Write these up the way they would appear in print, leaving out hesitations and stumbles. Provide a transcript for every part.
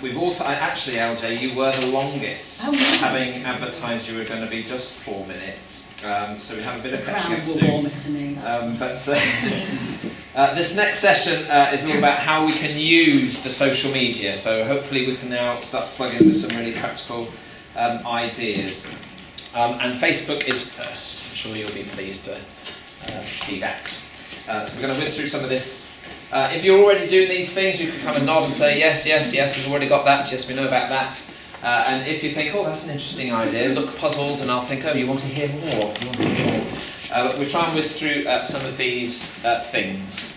we've all actually, LJ, you were the longest, having advertised you were going to be just 4 minutes. So we have a bit of catching up to do. Warm it to me. This next session is all about how we can use the social media. So hopefully we can now start to plug in with some really practical ideas. And Facebook is first. I'm sure you'll be pleased to see that. So we're going to whiz through some of this. If you're already doing these things, you can kind of nod and say, yes, we've already got that, yes, we know about that. And if you think, oh, that's an interesting idea, look puzzled, and I'll think, oh, you want to hear more, But we'll try and whiz through some of these things.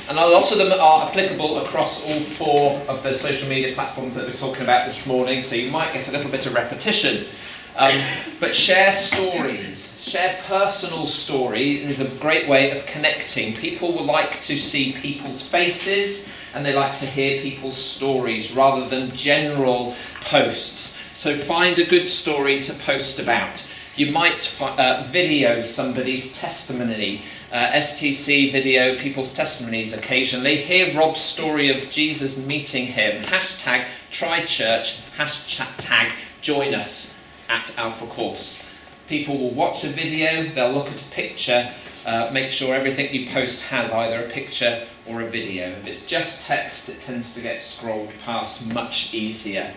And a lot of them are applicable across all 4 of the social media platforms that we're talking about this morning, so you might get a little bit of repetition. But share stories, share personal stories is a great way of connecting. People will like to see people's faces and they like to hear people's stories rather than general posts. So find a good story to post about. You might video somebody's testimony, STC video people's testimonies occasionally. Hear Rob's story of Jesus meeting him. Hashtag try church, hashtag join us at Alpha Course. People will watch a video, they'll look at a picture, make sure everything you post has either a picture or a video. If it's just text, it tends to get scrolled past much easier.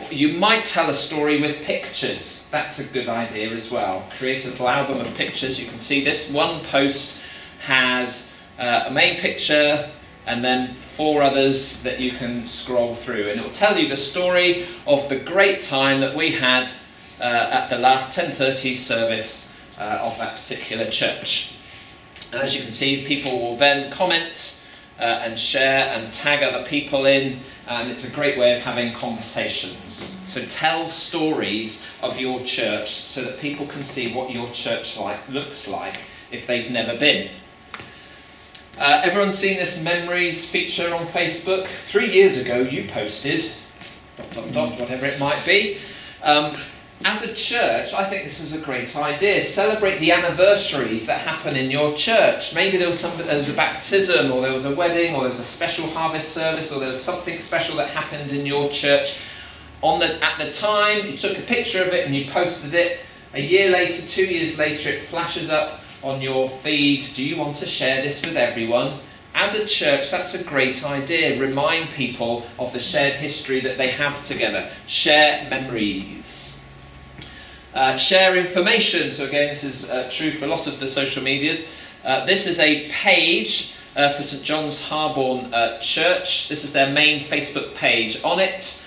You might tell a story with pictures. That's a good idea as well. Create a little album of pictures. You can see this one post has a main picture and then 4 others that you can scroll through, and it will tell you the story of the great time that we had at the last 10:30 service of that particular church. And as you can see, people will then comment and share and tag other people in, and it's a great way of having conversations. So tell stories of your church so that people can see what your church looks like if they've never been. Everyone's seen this memories feature on Facebook. 3 years ago you posted ... whatever it might be. As a church, I think this is a great idea. Celebrate the anniversaries that happen in your church. Maybe there was a baptism, or there was a wedding, or there was a special harvest service, or there was something special that happened in your church. At the time, you took a picture of it and you posted it. A year later, 2 years later, it flashes up on your feed. Do you want to share this with everyone? As a church, that's a great idea. Remind people of the shared history that they have together. Share memories. Share information. So again, this is true for a lot of the social medias. This is a page for St John's Harborne Church. This is their main Facebook page. On it,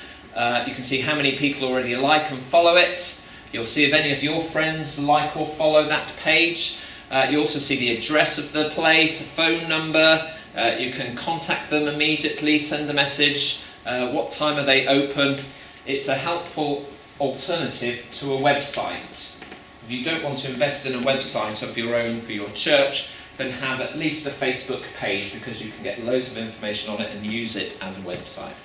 you can see how many people already like and follow it. You'll see if any of your friends like or follow that page. You also see the address of the place, a phone number. You can contact them immediately, send a message. What time are they open? It's a helpful alternative to a website. If you don't want to invest in a website of your own for your church, then have at least a Facebook page, because you can get loads of information on it and use it as a website.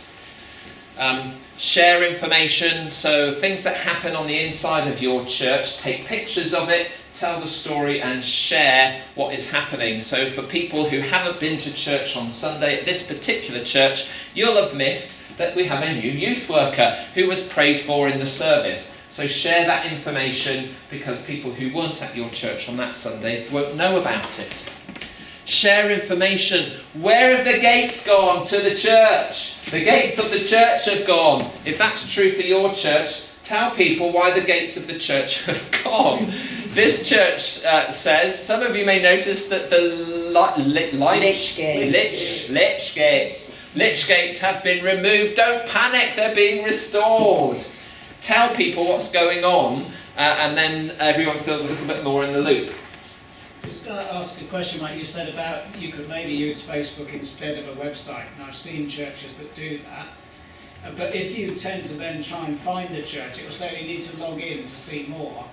Share information, so things that happen on the inside of your church, take pictures of it, tell the story and share what is happening. So for people who haven't been to church on Sunday at this particular church, you'll have missed that we have a new youth worker who was prayed for in the service. So share that information, because people who weren't at your church on that Sunday won't know about it. Share information. Where have the gates gone to the church? The gates of the church have gone. If that's true for your church, tell people why the gates of the church have gone. This church says, some of you may notice that the lich gates have been removed. Don't panic, they're being restored. Tell people what's going on, and then everyone feels a little bit more in the loop. Just going to ask a question, like you said, about you could maybe use Facebook instead of a website, and I've seen churches that do that. But if you tend to then try and find the church, it will say you need to log in to see more.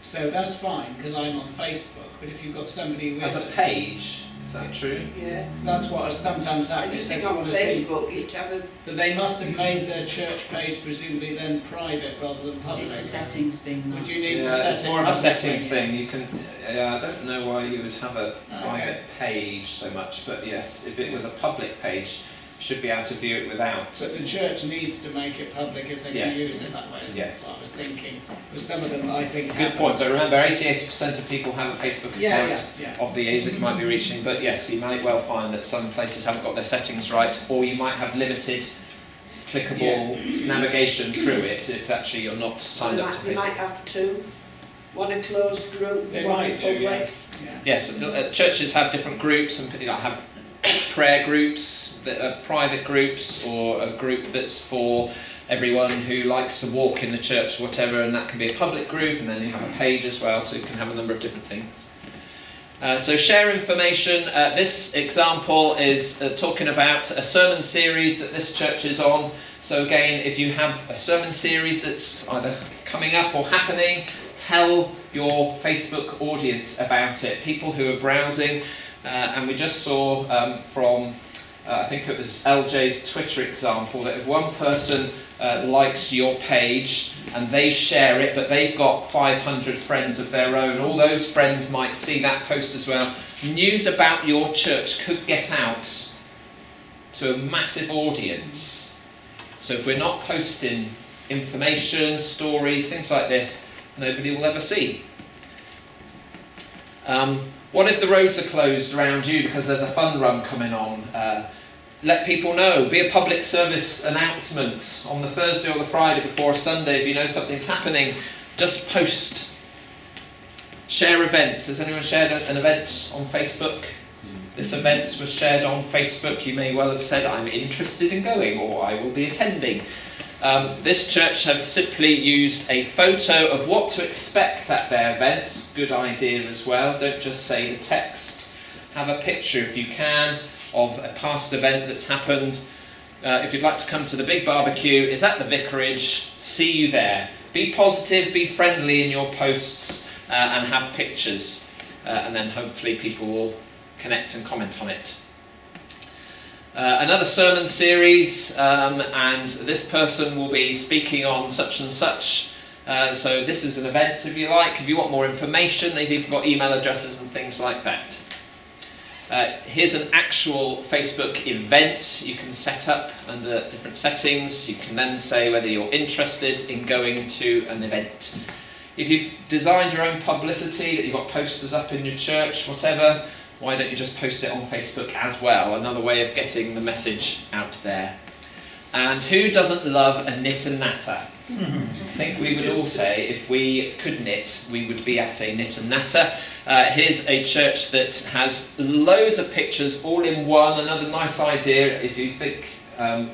So that's fine, because I'm on Facebook. But if you've got somebody with as a page, is that true? Yeah. That's what has sometimes happened. You think on Facebook you'd have a... But they must have made their church page presumably then private rather than public. It's a settings thing. Would you need to Yeah, set it's it more of a public settings thing? thing. You can. I don't know why you would have a Okay. private page so much, but yes, if it was a public page, should be able to view it without. But the church needs to make it public if they're going to use it that way, is what I was thinking. Because some of them, I think, good point. But remember, 80% of people have a Facebook account of the age that you might be reaching. But yes, you might well find that some places haven't got their settings right, or you might have limited clickable navigation through it if actually you're not signed up to Facebook. You might have two. One a closed group, They one a might do, public. yeah. Yes, churches have different groups, and have prayer groups that are private groups, or a group that's for everyone who likes to walk in the church or whatever, and that can be a public group, and then you have a page as well, so you can have a number of different things. So share information. This example is talking about a sermon series that this church is on. So again, if you have a sermon series that's either coming up or happening, tell your Facebook audience about it. People who are browsing, and we just saw from, I think it was LJ's Twitter example, that if one person likes your page and they share it, but they've got 500 friends of their own, all those friends might see that post as well. News about your church could get out to a massive audience. So if we're not posting information, stories, things like this, nobody will ever see. What if the roads are closed around you because there's a fun run coming on? Let people know. Be a public service announcement on the Thursday or the Friday before a Sunday if you know something's happening. Just post. Share events. Has anyone shared an event on Facebook? This event was shared on Facebook. You may well have said, I'm interested in going, or I will be attending. This church have simply used a photo of what to expect at their event. Good idea as well. Don't just say the text. Have a picture if you can of a past event that's happened. If you'd like to come to the big barbecue, it's at the vicarage. See you there. Be positive, be friendly in your posts, and have pictures. And then hopefully people will connect and comment on it. Another sermon series, and this person will be speaking on such and such. So this is an event if you like. If you want more information, they've even got email addresses and things like that. Here's an actual Facebook event you can set up under different settings. You can then say whether you're interested in going to an event. If you've designed your own publicity, that you've got posters up in your church, whatever, why don't you just post it on Facebook as well? Another way of getting the message out there. And who doesn't love a knit and natter? I think we would all say if we could knit, we would be at a knit and natter. Here's a church that has loads of pictures all in one. Another nice idea, if you think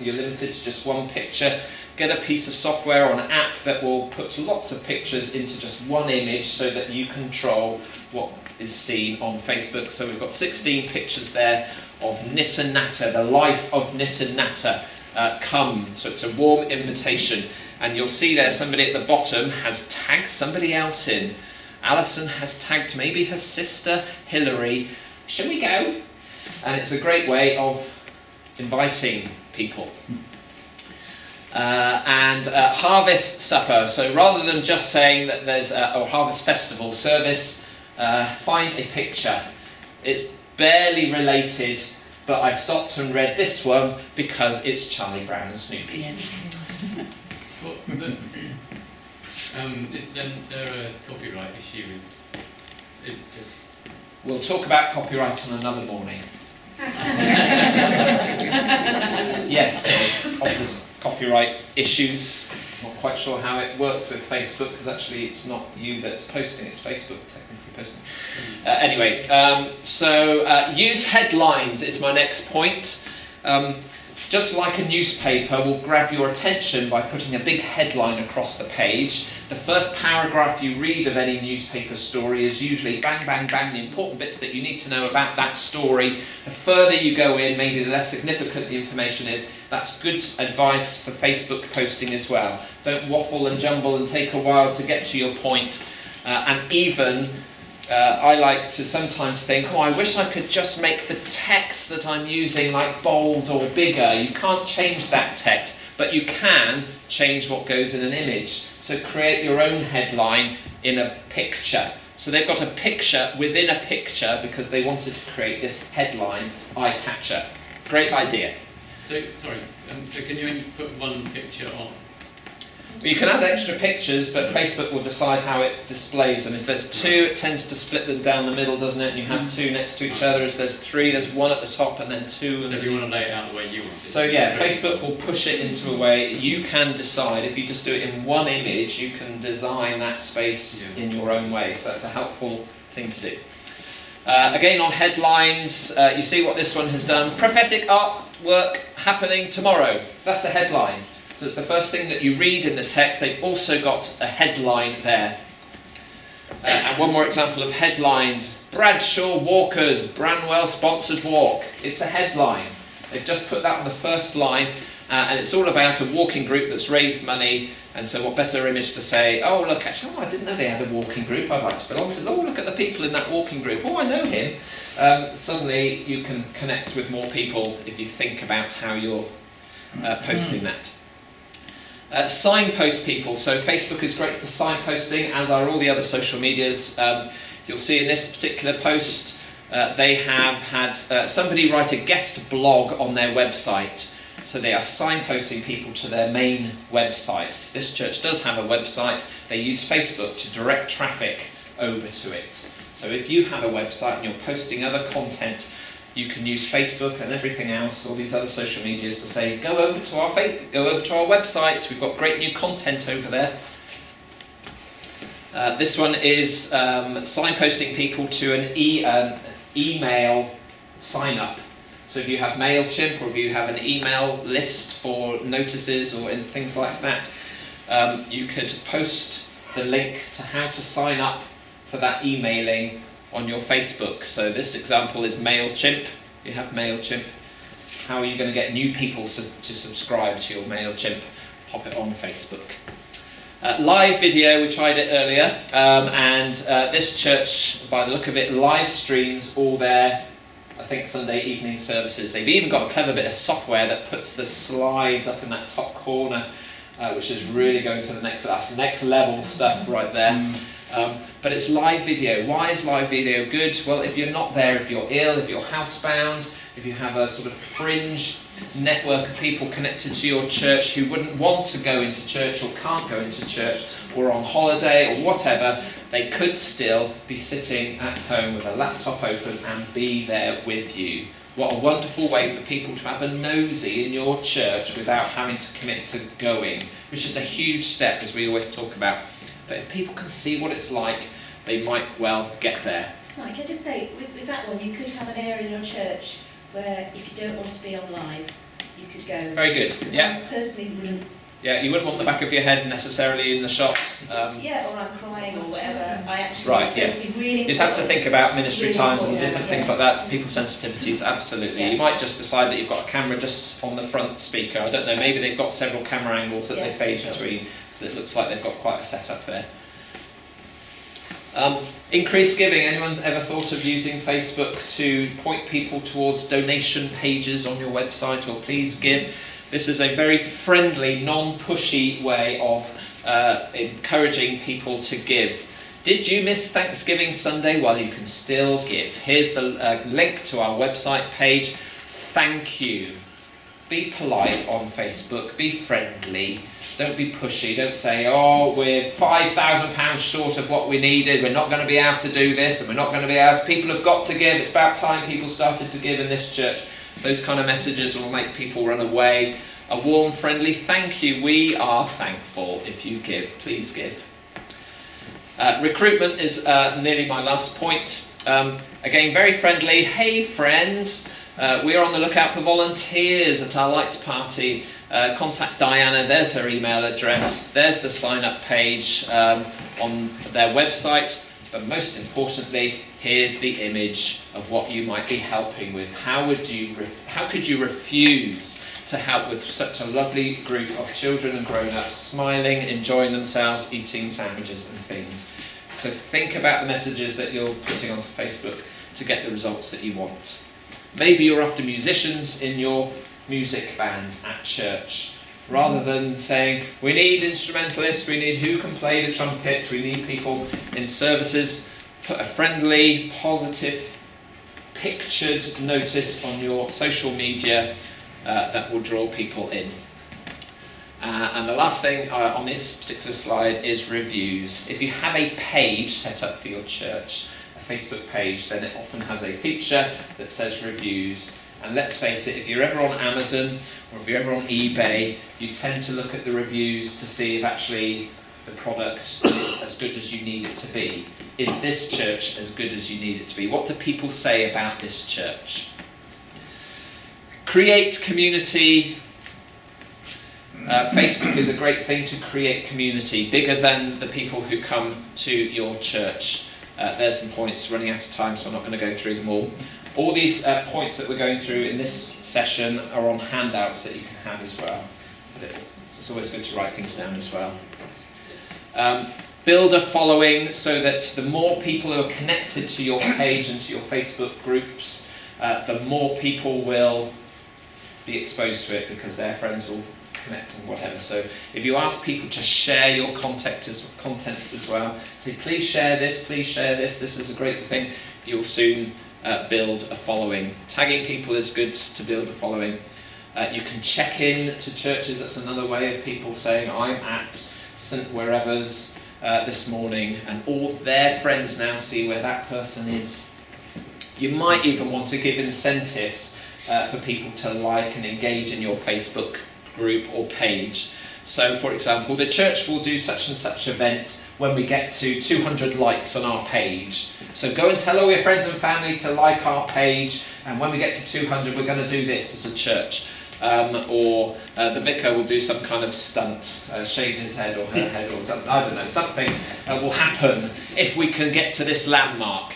you're limited to just one picture, get a piece of software or an app that will put lots of pictures into just one image so that you control what is seen on Facebook. So we've got 16 pictures there of knit and natter, the life of knit and natter. Come. So it's a warm invitation. And you'll see there somebody at the bottom has tagged somebody else in. Alison has tagged maybe her sister Hilary. Shall we go? And it's a great way of inviting people. And harvest supper. So rather than just saying that there's a harvest festival service, find a picture. It's barely related, but I stopped and read this one because it's Charlie Brown and Snoopy. Well, is there a copyright issue? It just... We'll talk about copyright on another morning. Yes, there's obvious copyright issues. Not quite sure how it works with Facebook, because actually it's not you that's posting, it's Facebook technically posting. Anyway, so use headlines is my next point. Just like a newspaper will grab your attention by putting a big headline across the page. The first paragraph you read of any newspaper story is usually bang, bang, bang, the important bits that you need to know about that story. The further you go in, maybe the less significant the information is. That's good advice for Facebook posting as well. Don't waffle and jumble and take a while to get to your point. And even, I like to sometimes think, oh, I wish I could just make the text that I'm using like bold or bigger. You can't change that text, but you can change what goes in an image. So create your own headline in a picture. So they've got a picture within a picture because they wanted to create this headline eye-catcher. Great idea. So can you only put one picture on? You can add extra pictures, but Facebook will decide how it displays them. If there's 2, it tends to split them down the middle, doesn't it? And you have 2 next to each other. If there's 3, there's 1 at the top and then 2. So if you want to lay it out the way you want it. So yeah, Facebook will push it into a way you can decide. If you just do it in one image, you can design that space in your own way. So that's a helpful thing to do. Again, on headlines, you see what this one has done. Prophetic artwork happening tomorrow. That's a headline. So it's the first thing that you read in the text. They've also got a headline there. And one more example of headlines. Bradshaw Walkers, Branwell sponsored walk. It's a headline. They've just put that on the first line. And it's all about a walking group that's raised money. And so what better image to say, oh look, actually, I didn't know they had a walking group. I'd like to belong to them. Oh, look at the people in that walking group. Oh, I know him. Suddenly you can connect with more people if you think about how you're posting that. Signpost people. So Facebook is great for signposting, as are all the other social medias. You'll see in this particular post, they have had somebody write a guest blog on their website. So they are signposting people to their main website. This church does have a website. They use Facebook to direct traffic over to it. So if you have a website and you're posting other content, you can use Facebook and everything else, all these other social medias, to say, go over to our website. We've got great new content over there. This one is signposting people to an email sign-up. So if you have MailChimp, or if you have an email list for notices or things like that, you could post the link to how to sign up for that emailing on your Facebook. So this example is MailChimp. You have MailChimp. How are you going to get new people to subscribe to your MailChimp? Pop it on Facebook. Live video, we tried it earlier, and this church, by the look of it, live streams all their, I think, Sunday evening services. They've even got a clever bit of software that puts the slides up in that top corner, which is really going to the next level stuff right there. But it's live video. Why is live video good? Well, if you're not there, if you're ill, if you're housebound, if you have a sort of fringe network of people connected to your church who wouldn't want to go into church or can't go into church or on holiday or whatever, they could still be sitting at home with a laptop open and be there with you. What a wonderful way for people to have a nosy in your church without having to commit to going, which is a huge step, as we always talk about. But if people can see what it's like, they might well get there. Mike, I just say, with that one, you could have an area in your church where if you don't want to be on live, you could go. Very good. Yeah. I personally wouldn't. Yeah, you wouldn't want the back of your head necessarily in the shot. Yeah, or I'm crying or whatever. I actually. Right. Yes. Really You'd have to think about ministry really times and important, different things like that. People's sensitivities, absolutely. Yeah. You might just decide that you've got a camera just on the front speaker. I don't know. Maybe they've got several camera angles that they fade between, because it looks like they've got quite a setup there. Increased giving. Anyone ever thought of using Facebook to point people towards donation pages on your website, or please give? This is a very friendly, non-pushy way of encouraging people to give. Did you miss Thanksgiving Sunday? Well, you can still give. Here's the link to our website page. Thank you. Be polite on Facebook. Be friendly. Don't be pushy. Don't say, oh, we're £5,000 short of what we needed. We're not going to be able to do this, and we're not going to be able to. People have got to give. It's about time people started to give in this church. Those kind of messages will make people run away. A warm, friendly thank you. We are thankful if you give. Please give. Recruitment is nearly my last point. Again, very friendly. Hey, friends. We are on the lookout for volunteers at our Lights Party. Contact Diana. There's her email address. There's the sign-up page on their website. But most importantly, here's the image of what you might be helping with. How could you refuse to help with such a lovely group of children and grown-ups smiling, enjoying themselves, eating sandwiches and things? So think about the messages that you're putting onto Facebook to get the results that you want. Maybe you're after musicians in your music band at church. Rather than saying, we need instrumentalists, we need who can play the trumpet, we need people in services, put a friendly, positive, pictured notice on your social media. that will draw people in. And the last thing on this particular slide is reviews. If you have a page set up for your church, a Facebook page, then it often has a feature that says reviews. And let's face it, if you're ever on Amazon or if you're ever on eBay, you tend to look at the reviews to see if actually the product is as good as you need it to be. Is this church as good as you need it to be? What do people say about this church? Create community. Facebook is a great thing to create community, bigger than the people who come to your church. There's some points, running out of time, so I'm not going to go through them all. All these points that we're going through in this session are on handouts that you can have as well. But it's always good to write things down as well. Build a following so that the more people who are connected to your page and to your Facebook groups, the more people will be exposed to it because their friends will connect and whatever. So if you ask people to share your contents as well, say please share this, this is a great thing, you'll soon build a following. Tagging people is good to build a following. You can check in to churches, that's another way of people saying I'm at St Wherever's this morning, and all their friends now see where that person is. You might even want to give incentives for people to like and engage in your Facebook group or page. So for example, the church will do such and such event when we get to 200 likes on our page. So go and tell all your friends and family to like our page, and when we get to 200 we're going to do this as a church. Or the vicar will do some kind of stunt, shave his head or her head or something, I don't know, something will happen if we can get to this landmark.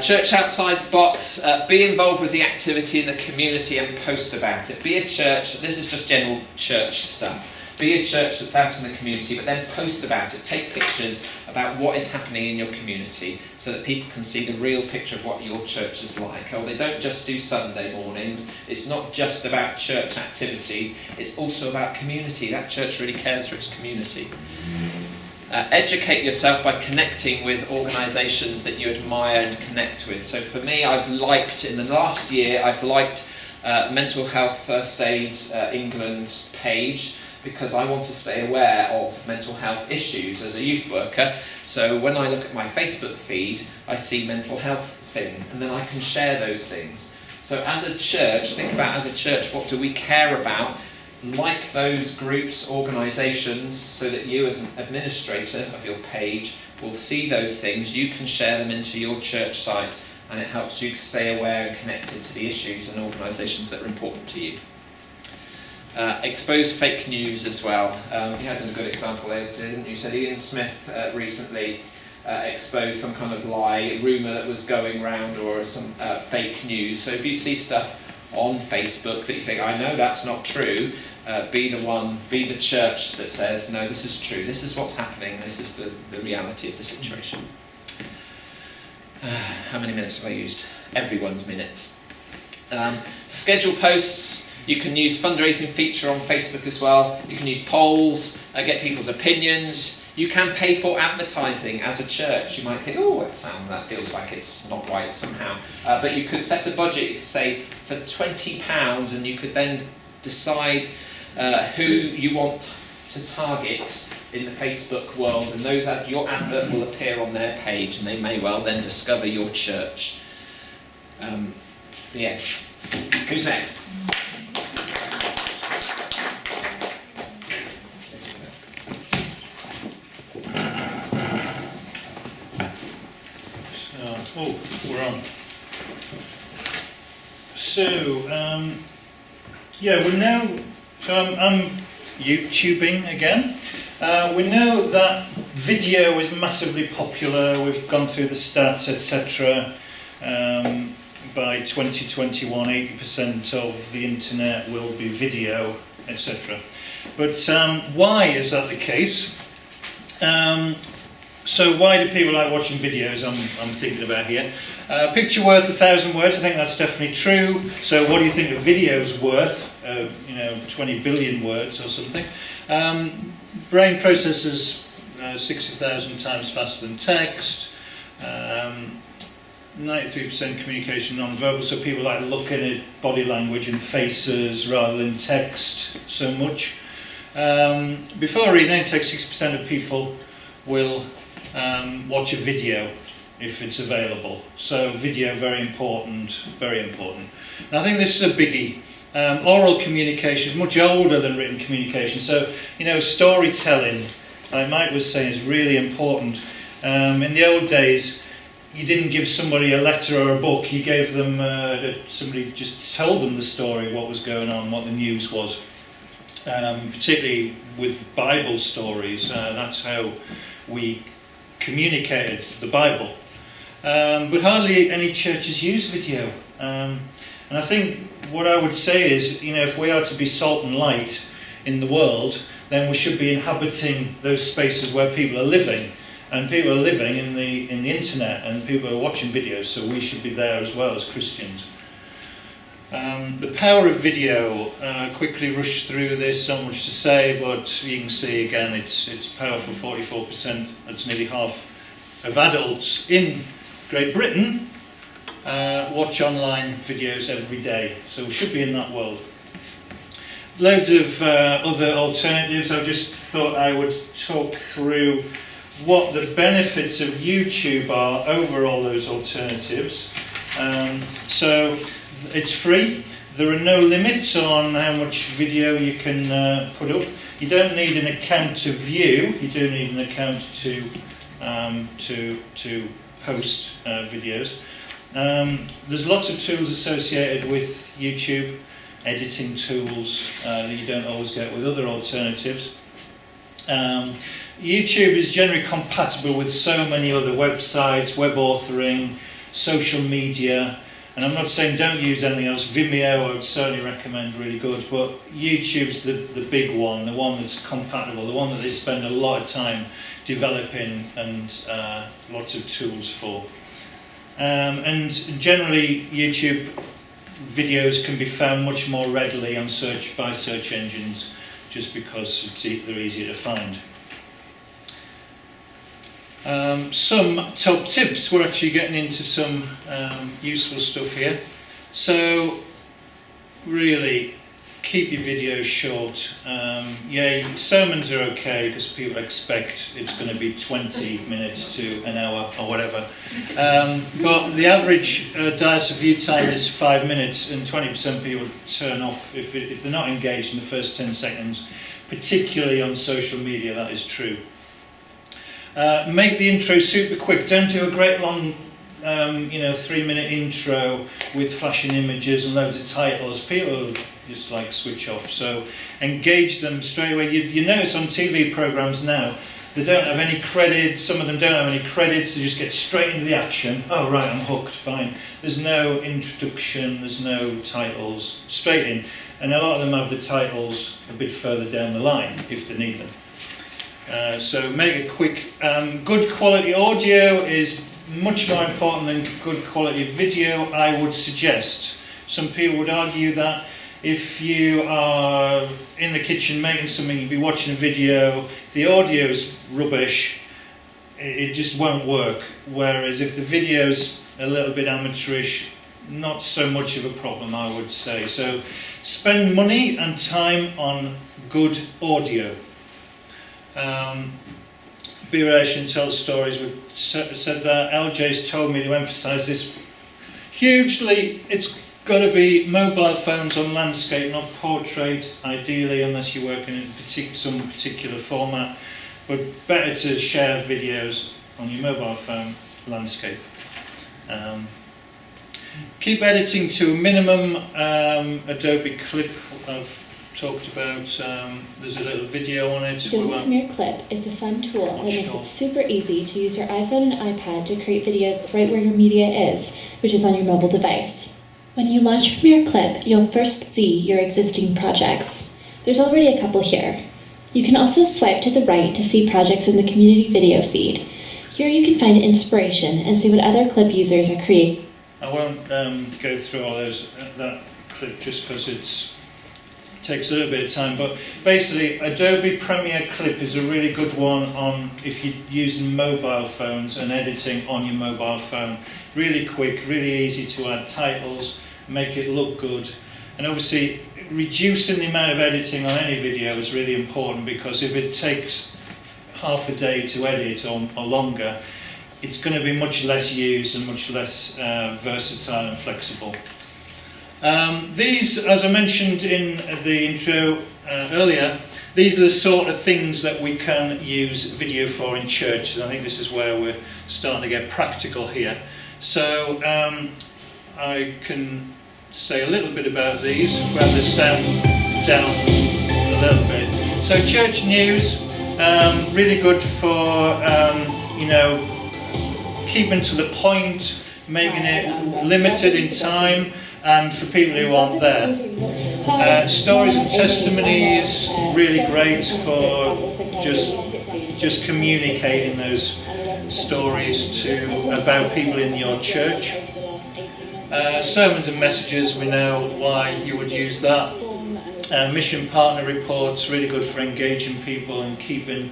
Church outside the box, be involved with the activity in the community and post about it. Be a church, this is just general church stuff. Be a church that's out in the community, but then post about it. Take pictures about what is happening in your community so that people can see the real picture of what your church is like. Oh, they don't just do Sunday mornings. It's not just about church activities. It's also about community. That church really cares for its community. Educate yourself by connecting with organisations that you admire and connect with. So for me, in the last year, I've liked Mental Health First Aid England page, because I want to stay aware of mental health issues as a youth worker. So when I look at my Facebook feed, I see mental health things, and then I can share those things. So as a church, think about as a church, what do we care about? Like those groups, organisations, so that you as an administrator of your page will see those things, you can share them into your church site, and it helps you stay aware and connected to the issues and organisations that are important to you. Expose fake news as well. You had a good example there, didn't you? You said Ian Smith recently exposed some kind of lie, rumour that was going around, or some fake news. So if you see stuff on Facebook that you think, I know that's not true, be the church that says, no, this is true, this is what's happening, this is the reality of the situation. How many minutes have I used? Everyone's minutes. Schedule posts. You can use fundraising feature on Facebook as well. You can use polls, get people's opinions. You can pay for advertising as a church. You might think, oh, that feels like it's not right somehow. But you could set a budget, say, for £20, and you could then decide who you want to target in the Facebook world, and your advert will appear on their page, and they may well then discover your church. Yeah. Who's next? Oh, we're on. So, we're now. So I'm YouTubing again. We know that video is massively popular. We've gone through the stats, etc. By 2021, 80% of the internet will be video, etc. But why is that the case? So why do people like watching videos? I'm thinking about here. Picture worth 1,000 words. I think that's definitely true. So what do you think a video's worth? 20 billion words or something. Brain processes 60,000 times faster than text. 93% communication non-verbal, so people like looking at body language and faces rather than text so much. Before reading any text, 60% of people will watch a video if it's available. So video, very important, very important. And I think this is a biggie. Oral communication is much older than written communication. So, you know, storytelling, like Mike was saying, is really important. In the old days, you didn't give somebody a letter or a book, you gave them, somebody just told them the story, what was going on, what the news was. Particularly with Bible stories, that's how we communicated the Bible. But hardly any churches use video. And I think what I would say is, you know, if we are to be salt and light in the world, then we should be inhabiting those spaces where people are living. And people are living in the internet, and people are watching videos, so we should be there as well as Christians. The power of video, quickly rush through this, not much to say, but you can see again it's powerful. 44%, that's nearly half of adults in Great Britain watch online videos every day, so we should be in that world. Loads of other alternatives. I just thought I would talk through what the benefits of YouTube are over all those alternatives. So it's free. There are no limits on how much video you can put up. You don't need an account to view. You do need an account to post videos. There's lots of tools associated with YouTube, editing tools that you don't always get with other alternatives. YouTube is generally compatible with so many other websites, web authoring, social media, and I'm not saying don't use anything else. Vimeo I would certainly recommend, really good, but YouTube's the big one, the one that's compatible, the one that they spend a lot of time developing and lots of tools for. And generally YouTube videos can be found much more readily on by search engines, just because they're easier to find. Some top tips. We're actually getting into some useful stuff here. So really keep your videos short. Yeah, sermons are okay because people expect it's going to be 20 minutes to an hour or whatever. But the average diocese view time is 5 minutes, and 20% of people turn off if they're not engaged in the first 10 seconds, particularly on social media. That is true. Make the intro super quick. Don't do a great long 3-minute intro with flashing images and loads of titles. People just like switch off. So engage them straight away. You notice on TV programs now, they don't have any credit. Some of them don't have any credits. They just get straight into the action. Oh right, I'm hooked. Fine. There's no introduction. There's no titles. Straight in. And a lot of them have the titles a bit further down the line if they need them. So make it quick. Good quality audio is much more important than good quality video, I would suggest. Some people would argue that if you are in the kitchen making something, you'd be watching a video, if the audio is rubbish, it just won't work. Whereas if the video's a little bit amateurish, not so much of a problem, I would say. So spend money and time on good audio. Be relation, tell stories. We said that. LJ's told me to emphasise this hugely. It's got to be mobile phones on landscape, not portrait, ideally, unless you're working in some particular format. But better to share videos on your mobile phone, landscape. Keep editing to a minimum. Adobe Clip I've talked about, there's a little video on it. Adobe Premiere Clip is a fun tool that makes it super easy to use your iPhone and iPad to create videos right where your media is, which is on your mobile device. When you launch Premiere Clip, you'll first see your existing projects. There's already a couple here. You can also swipe to the right to see projects in the community video feed. Here you can find inspiration and see what other Clip users are creating. I won't go through all that clip just because it's takes a little bit of time, but basically Adobe Premiere Clip is a really good one on if you're using mobile phones and editing on your mobile phone. Really quick, really easy to add titles, make it look good, and obviously reducing the amount of editing on any video is really important, because if it takes half a day to edit or longer, it's going to be much less used and much less versatile and flexible. These, as I mentioned in the intro earlier, these are the sort of things that we can use video for in church. I think this is where we're starting to get practical here. So I can say a little bit about these, grab this down a little bit. So church news, really good for, you know, keeping to the point, making it limited in time, and for people who aren't there. Stories and testimonies, really great for just communicating those stories about people in your church. Sermons and messages, we know why you would use that. Mission partner reports, really good for engaging people and keeping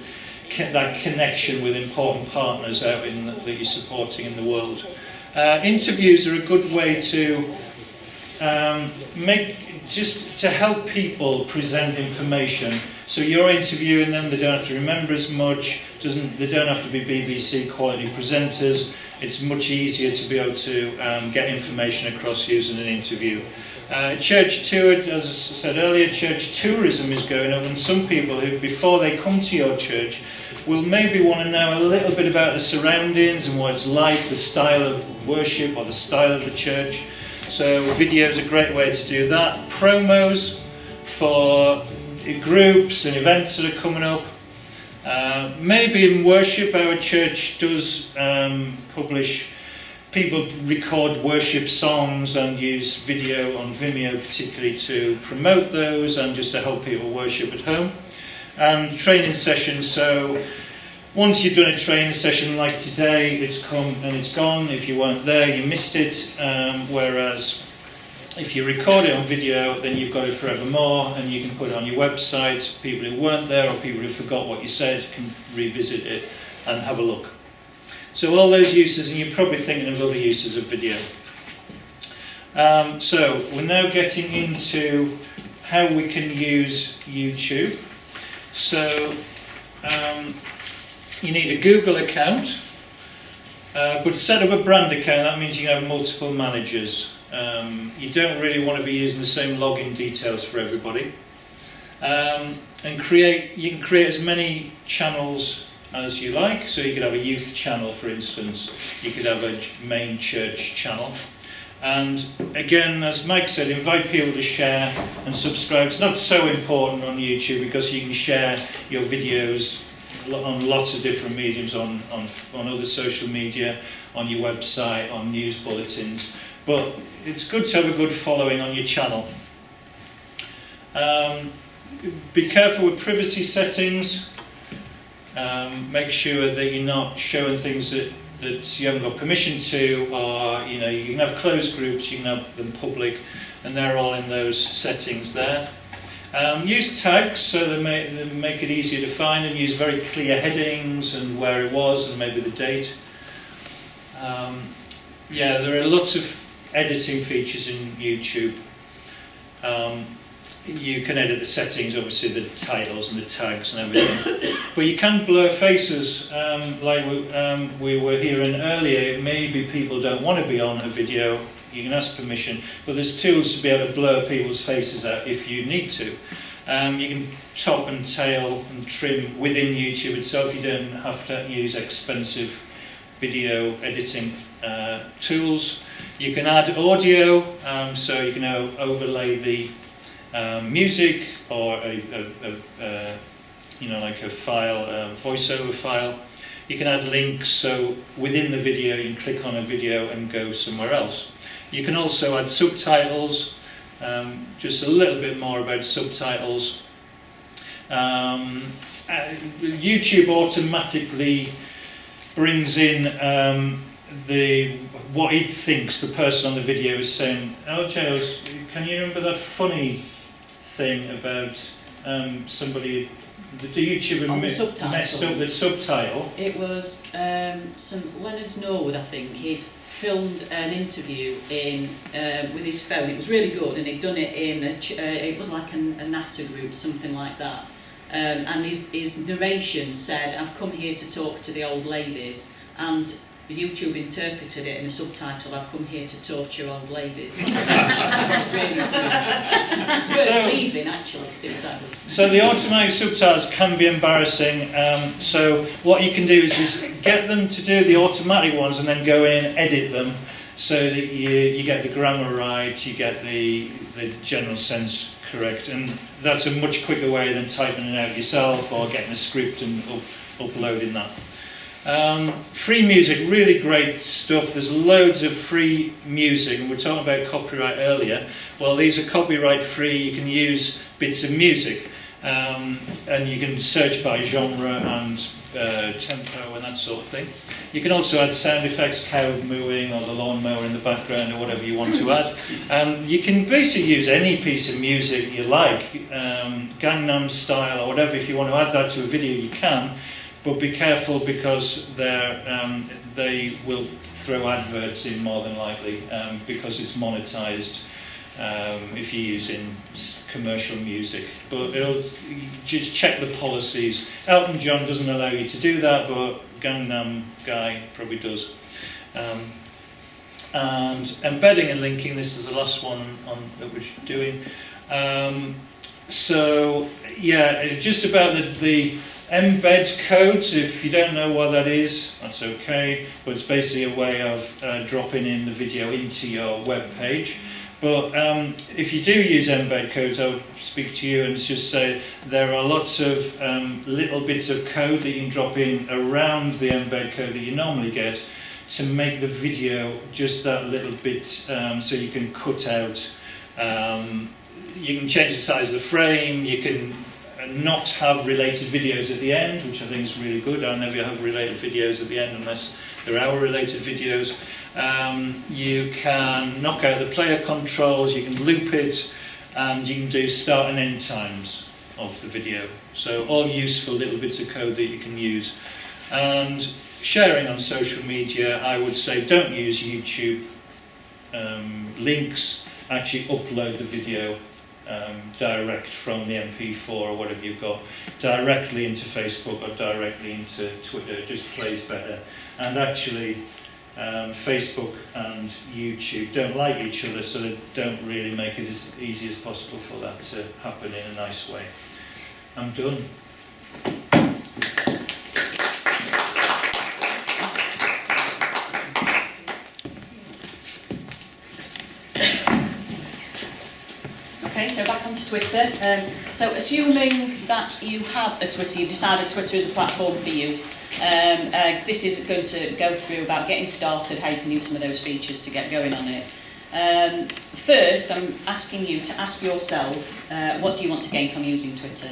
that connection with important partners out that you're supporting in the world. Interviews are a good way to to help people present information. So you're interviewing them, they don't have to remember as much, they don't have to be BBC quality presenters. It's much easier to be able to get information across using an interview. Church tour, as I said earlier, church tourism is going up, and some people who, before they come to your church, will maybe want to know a little bit about the surroundings and what it's like, the style of worship or the style of the church. So video is a great way to do that. Promos for groups and events that are coming up. Maybe in worship, our church does people record worship songs and use video on Vimeo particularly to promote those and just to help people worship at home. And training sessions, so once you've done a training session like today, it's come and it's gone. If you weren't there, you missed it. Whereas if you record it on video, then you've got it forevermore, and you can put it on your website. People who weren't there or people who forgot what you said can revisit it and have a look. So all those uses, and you're probably thinking of other uses of video. So we're now getting into how we can use YouTube. So you need a Google account, but to set up a brand account, that means you can have multiple managers. You don't really want to be using the same login details for everybody. And you can create as many channels as you like. So you could have a youth channel, for instance. You could have a main church channel. And again, as Mike said, invite people to share and subscribe. It's not so important on YouTube because you can share your videos on lots of different mediums, on other social media, on your website, on news bulletins. But it's good to have a good following on your channel. Be careful with privacy settings. Make sure that you're not showing things that you haven't got permission to, or you can have closed groups, you can have them public, and they're all in those settings there. Use tags so they make it easier to find, and use very clear headings and where it was and maybe the date. There are lots of editing features in YouTube. You can edit the settings, obviously the titles and the tags and everything, but you can blur faces, like we were hearing earlier. Maybe people don't want to be on a video, you can ask permission, but there's tools to be able to blur people's faces out if you need to. You can top and tail and trim within YouTube itself. You don't have to use expensive video editing tools. You can add audio, so you can overlay the music or like a file, voiceover file. You can add links, so within the video you can click on a video and go somewhere else. You can also add subtitles, just a little bit more about subtitles. YouTube automatically brings in what it thinks the person on the video is saying. Oh, Giles, can you remember that funny thing about somebody, the YouTuber On the messed up the subtitles. subtitle. It was Leonard Norwood, I think. He'd filmed an interview with his phone. It was really good, and he'd done it in it was like a natter group, something like that. And his narration said, "I've come here to talk to the old ladies," and YouTube interpreted it in a subtitle, "I've come here to torture old ladies." It was really funny. So- leaving actually, because it was that good. So the automatic subtitles can be embarrassing. So what you can do is just get them to do the automatic ones and then go in and edit them so that you get the grammar right, you get the general sense correct, and that's a much quicker way than typing it out yourself or getting a script and uploading that. Free music, really great stuff. There's loads of free music, and we were talking about copyright earlier. Well, these are copyright free. You can use bits of music, and you can search by genre and tempo and that sort of thing. You can also add sound effects, cow mooing or the lawnmower in the background or whatever you want to add. You can basically use any piece of music you like, Gangnam Style or whatever. If you want to add that to a video, you can. But be careful, because they will throw adverts in more than likely, because it's monetized if you're using commercial music. But just check the policies. Elton John doesn't allow you to do that, but Gangnam Guy probably does. And embedding and linking, this is the last one that we're doing. So yeah, just about the embed codes. If you don't know what that is, that's okay, but it's basically a way of dropping in the video into your web page. But if you do use embed codes, I would speak to you and just say there are lots of little bits of code that you can drop in around the embed code that you normally get to make the video just that little bit, so you can cut out, you can change the size of the frame, you can not have related videos at the end, which I think is really good. I never have related videos at the end unless they're our related videos. You can knock out the player controls, you can loop it, and you can do start and end times of the video. So all useful little bits of code that you can use. And sharing on social media, I would say don't use YouTube links, actually upload the video direct from the MP4 or whatever you've got directly into Facebook or directly into Twitter. It just plays better. And actually Facebook and YouTube don't like each other, so they don't really make it as easy as possible for that to happen in a nice way. I'm done. Okay, so back onto Twitter. So assuming that you have a Twitter, you've decided Twitter is a platform for you, this is going to go through about getting started, how you can use some of those features to get going on it. First, I'm asking you to ask yourself, what do you want to gain from using Twitter?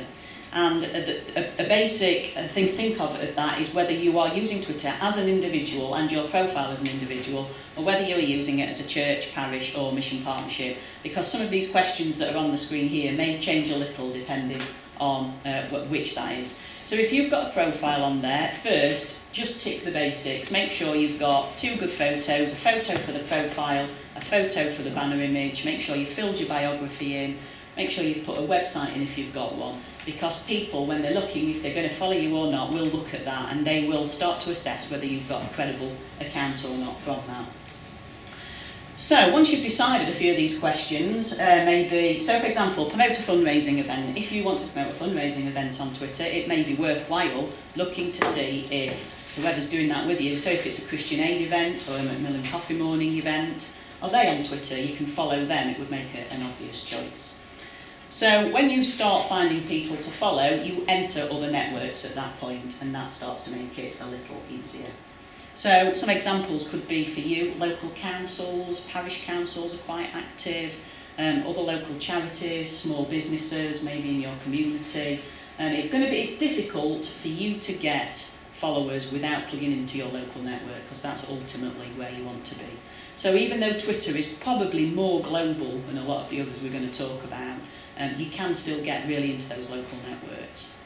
And a basic thing to think of that is whether you are using Twitter as an individual and your profile as an individual, or whether you're using it as a church, parish or mission partnership, because some of these questions that are on the screen here may change a little depending on which that is. So if you've got a profile on there, first just tick the basics. Make sure you've got 2 good photos, a photo for the profile, a photo for the banner image. Make sure you've filled your biography in. Make sure you've put a website in if you've got one, because people, when they're looking, if they're going to follow you or not, will look at that and they will start to assess whether you've got a credible account or not from that. So once you've decided a few of these questions, maybe, so for example, promote a fundraising event. If you want to promote a fundraising event on Twitter, it may be worthwhile looking to see if whoever's doing that with you, so if it's a Christian Aid event or a Macmillan Coffee Morning event, are they on Twitter? You can follow them, it would make an obvious choice. So when you start finding people to follow, you enter other networks at that point, and that starts to make it a little easier. So some examples could be for you, local councils, parish councils are quite active, other local charities, small businesses, maybe in your community. It's difficult for you to get followers without plugging into your local network, because that's ultimately where you want to be. So even though Twitter is probably more global than a lot of the others we're going to talk about, you can still get really into those local networks.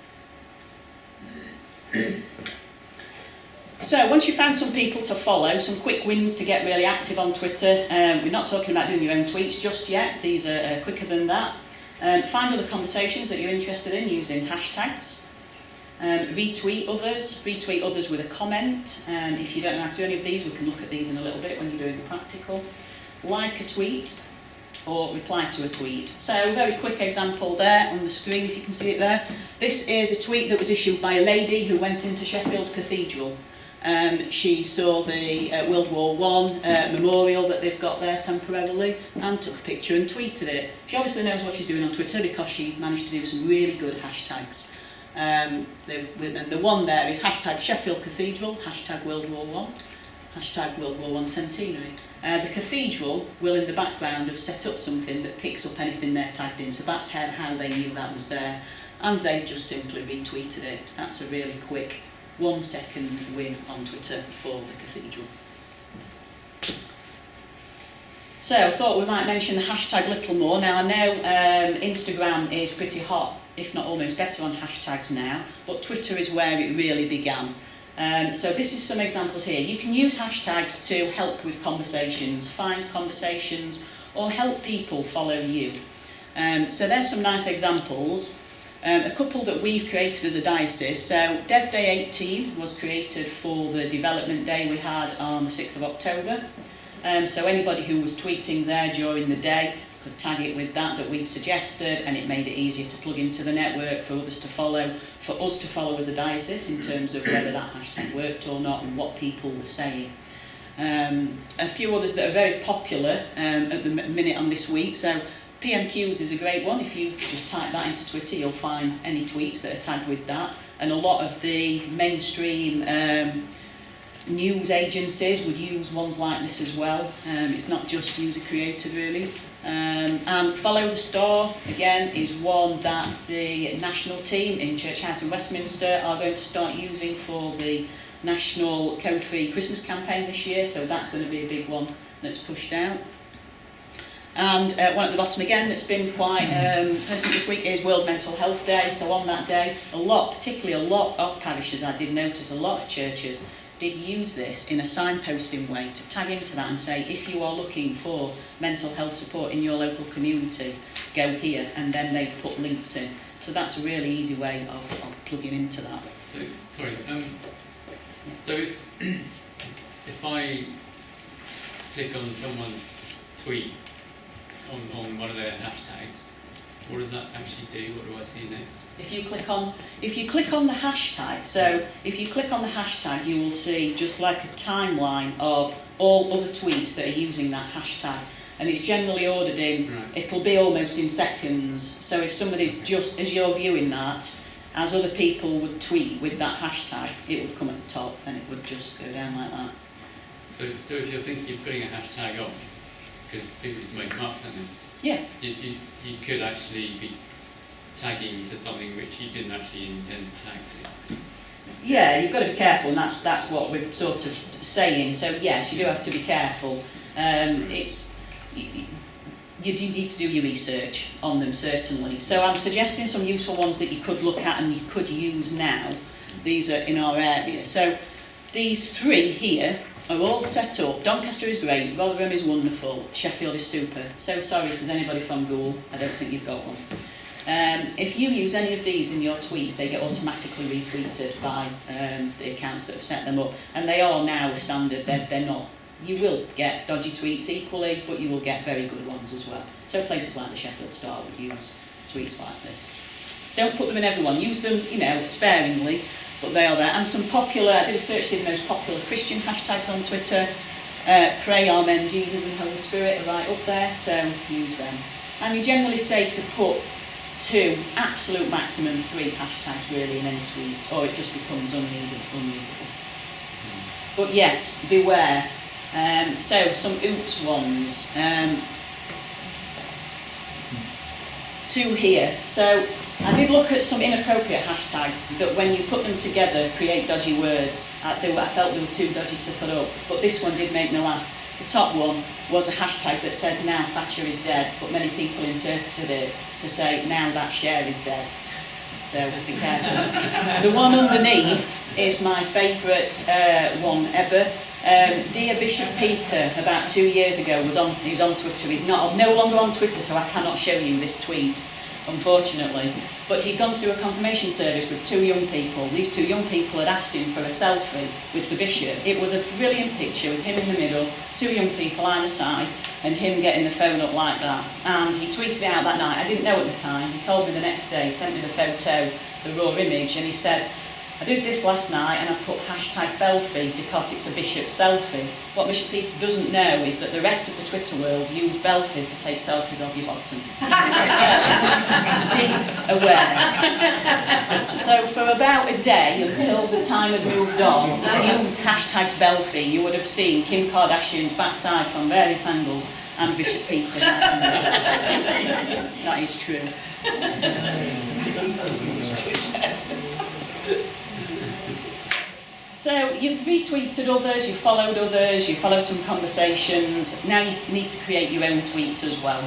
So once you've found some people to follow, some quick wins to get really active on Twitter. We're not talking about doing your own tweets just yet. These are quicker than that. Find other conversations that you're interested in using hashtags. Retweet others with a comment. If you don't know how to do any of these, we can look at these in a little bit when you're doing the practical. Like a tweet or reply to a tweet. So a very quick example there on the screen, if you can see it there. This is a tweet that was issued by a lady who went into Sheffield Cathedral. She saw the World War I memorial that they've got there temporarily and took a picture and tweeted it. She obviously knows what she's doing on Twitter because she managed to do some really good hashtags. And the one there is hashtag Sheffield Cathedral, hashtag World War I, hashtag World War I Centenary. The cathedral will in the background have set up something that picks up anything they're tagged in, so that's how they knew that was there. And they've just simply retweeted it. That's a really quick 1 second win on Twitter for the cathedral. So I thought we might mention the hashtag a little more. Now I know Instagram is pretty hot, if not almost better on hashtags now, but Twitter is where it really began. So this is some examples here. You can use hashtags to help with conversations, find conversations, or help people follow you. So there's some nice examples. A couple that we've created as a diocese. So Dev Day 18 was created for the development day we had on the 6th of October. So anybody who was tweeting there during the day could tag it with that we'd suggested, and it made it easier to plug into the network for others to follow, for us to follow as a diocese in terms of whether that hashtag worked or not and what people were saying. A few others that are very popular at the minute on this week. So PMQs is a great one. If you just type that into Twitter, you'll find any tweets that are tagged with that. And a lot of the mainstream news agencies would use ones like this as well. It's not just user-created, really. And Follow the Star, again, is one that the national team in Church House in Westminster are going to start using for the National Code-Free Christmas campaign this year, so that's going to be a big one that's pushed out. And one at the bottom again that's been quite personal this week is World Mental Health Day. So on that day, particularly a lot of parishes, I did notice a lot of churches did use this in a signposting way to tag into that and say, if you are looking for mental health support in your local community, go here, and then they put links in. So that's a really easy way of plugging into that. So, sorry, so if I click on someone's tweet on one of their hashtags, what does that actually do? What do I see next? If you click on the hashtag, so if you click on the hashtag, you will see just like a timeline of all other tweets that are using that hashtag, and it's generally ordered in. Right. It'll be almost in seconds. So if somebody's just as you're viewing that, as other people would tweet with that hashtag, it would come at the top and it would just go down like that. So if you're thinking of putting a hashtag on, because people just make them up, don't they? Yeah. You could actually be tagging to something which you didn't actually intend to tag to. Yeah, you've got to be careful, and that's what we're sort of saying. So yes, you do have to be careful. You do need to do your research on them, certainly. So I'm suggesting some useful ones that you could look at and you could use now. These are in our area. So these three here are all set up. Doncaster is great, Rotherham is wonderful, Sheffield is super. So sorry if there's anybody from Goole, I don't think you've got one. If you use any of these in your tweets, they get automatically retweeted by the accounts that have set them up, and they are now a standard. They're not. You will get dodgy tweets equally, but you will get very good ones as well. So places like the Sheffield Star would use tweets like this. Don't put them in everyone. Use them, sparingly, but they are there. And some popular. I did a search to the most popular Christian hashtags on Twitter. Pray, Amen, Jesus and Holy Spirit are right up there, so use them. And you generally say to put 2, absolute maximum 3 hashtags really in any tweet, or it just becomes unreadable. But yes, beware. So some oops ones. 2 here. So I did look at some inappropriate hashtags that when you put them together create dodgy words. I felt they were too dodgy to put up, but this one did make me laugh. The top one was a hashtag that says now Thatcher is dead, but many people interpreted it to say now that share is dead. So be careful. The one underneath is my favourite one ever. Dear Bishop Peter, about 2 years ago, he was on Twitter. He's no longer on Twitter, so I cannot show you this tweet, unfortunately. But he'd gone through a confirmation service with 2 young people. These 2 young people had asked him for a selfie with the bishop. It was a brilliant picture with him in the middle, 2 young people either side, and him getting the phone up like that. And he tweeted it out that night. I didn't know at the time. He told me the next day, sent me the photo, the raw image, and he said, I did this last night and I put hashtag Belfie because it's a bishop selfie. What Bishop Peter doesn't know is that the rest of the Twitter world use Belfie to take selfies of your bottom. Be aware. So for about a day, until the time had moved on, if you hashtag Belfie, you would have seen Kim Kardashian's backside from various angles and Bishop Peter. That is true. So you've retweeted others, you've followed some conversations. Now you need to create your own tweets as well.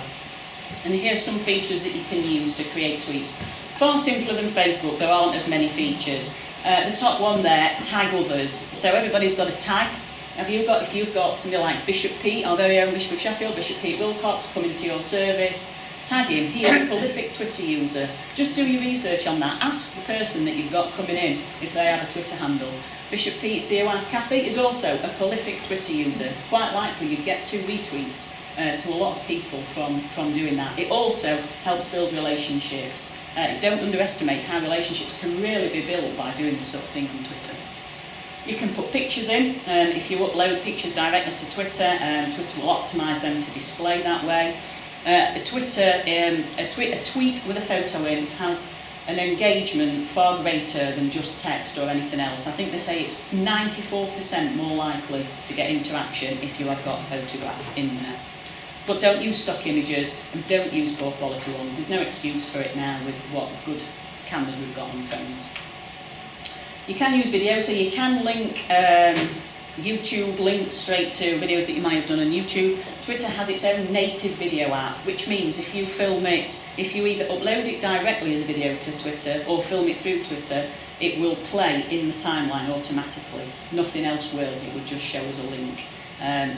And here's some features that you can use to create tweets. Far simpler than Facebook, there aren't as many features. The top one there, tag others. So everybody's got a tag. If you've got somebody like Bishop Pete, our very own Bishop of Sheffield, Bishop Pete Wilcox, coming to your service, tag him. He is a prolific Twitter user. Just do your research on that. Ask the person that you've got coming in if they have a Twitter handle. Bishop Pete's dear wife Kathy is also a prolific Twitter user. It's quite likely you'd get 2 retweets to a lot of people from doing that. It also helps build relationships. Don't underestimate how relationships can really be built by doing this sort of thing on Twitter. You can put pictures in. If you upload pictures directly to Twitter, Twitter will optimise them to display that way. A tweet with a photo in has an engagement far greater than just text or anything else. I think they say it's 94% more likely to get interaction if you have got a photograph in there. But don't use stock images and don't use poor quality ones. There's no excuse for it now with what good cameras we've got on phones. You can use video, so you can link YouTube links straight to videos that you might have done on YouTube. Twitter has its own native video app, which means if you film it, if you either upload it directly as a video to Twitter or film it through Twitter, it will play in the timeline automatically. Nothing else will, it would just show as a link.